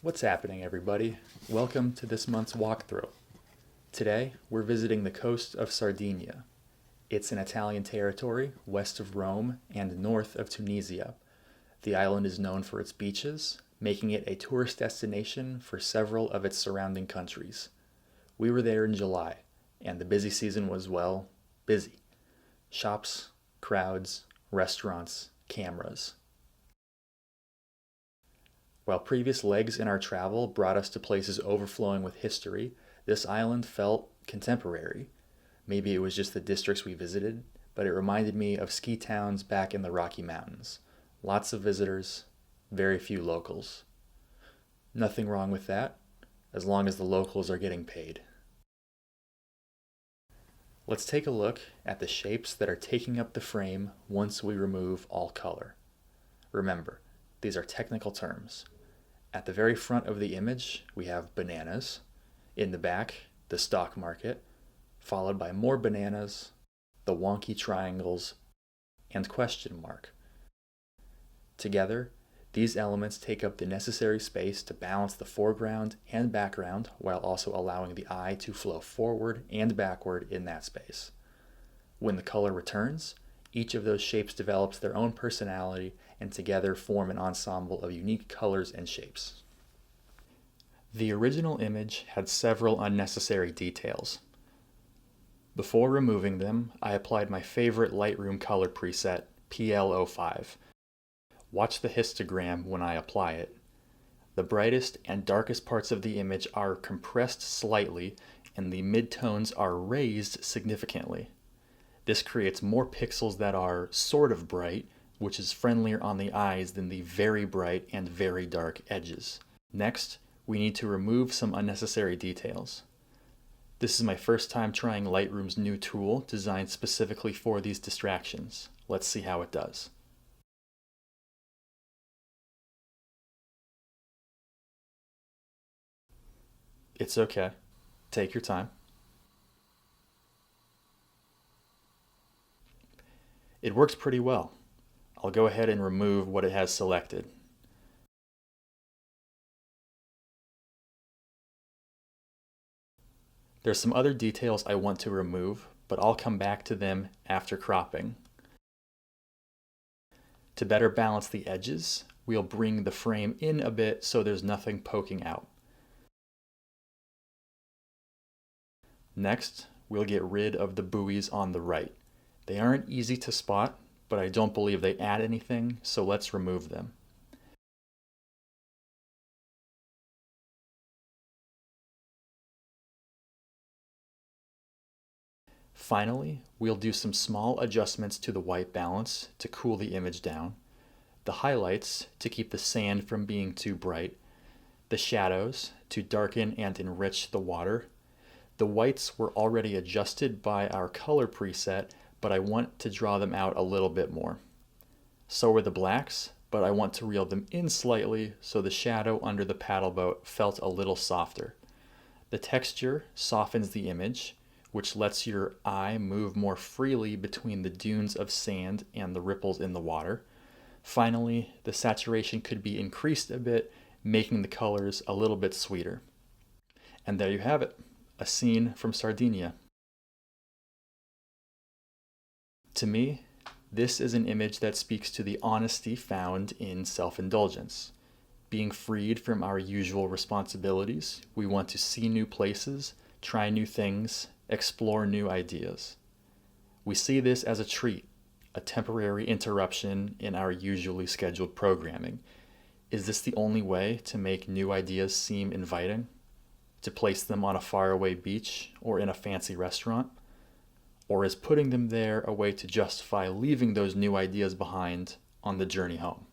What's happening, everybody? Welcome to this month's walkthrough. Today, we're visiting the coast of Sardinia. It's an Italian territory west of Rome and north of Tunisia. The island is known for its beaches, making it a tourist destination for several of its surrounding countries. We were there in July, and the busy season was, well, busy. Shops, crowds, restaurants, cameras. While previous legs in our travel brought us to places overflowing with history, this island felt contemporary. Maybe it was just the districts we visited, but it reminded me of ski towns back in the Rocky Mountains. Lots of visitors, very few locals. Nothing wrong with that, as long as the locals are getting paid. Let's take a look at the shapes that are taking up the frame once we remove all color. Remember, these are technical terms. At the very front of the image, we have bananas. In the back, the stock market, followed by more bananas, the wonky triangles, and question mark. Together, these elements take up the necessary space to balance the foreground and background while also allowing the eye to flow forward and backward in that space. When the color returns, each of those shapes develops their own personality and together form an ensemble of unique colors and shapes. The original image had several unnecessary details. Before removing them, I applied my favorite Lightroom color preset, PL05. Watch the histogram when I apply it. The brightest and darkest parts of the image are compressed slightly, and the midtones are raised significantly. This creates more pixels that are sort of bright, which is friendlier on the eyes than the very bright and very dark edges. Next, we need to remove some unnecessary details. This is my first time trying Lightroom's new tool designed specifically for these distractions. Let's see how it does. It's okay. Take your time. It works pretty well. I'll go ahead and remove what it has selected. There's some other details I want to remove, but I'll come back to them after cropping. To better balance the edges, we'll bring the frame in a bit so there's nothing poking out. Next, we'll get rid of the buoys on the right. They aren't easy to spot, but I don't believe they add anything, so let's remove them. Finally, we'll do some small adjustments to the white balance to cool the image down, the highlights to keep the sand from being too bright, the shadows to darken and enrich the water. The whites were already adjusted by our color preset, but I want to draw them out a little bit more. So were the blacks, but I want to reel them in slightly so the shadow under the paddle boat felt a little softer. The texture softens the image, which lets your eye move more freely between the dunes of sand and the ripples in the water. Finally, the saturation could be increased a bit, making the colors a little bit sweeter. And there you have it, a scene from Sardinia. To me, this is an image that speaks to the honesty found in self-indulgence. Being freed from our usual responsibilities, we want to see new places, try new things, explore new ideas. We see this as a treat, a temporary interruption in our usually scheduled programming. Is this the only way to make new ideas seem inviting? To place them on a faraway beach or in a fancy restaurant? Or is putting them there a way to justify leaving those new ideas behind on the journey home?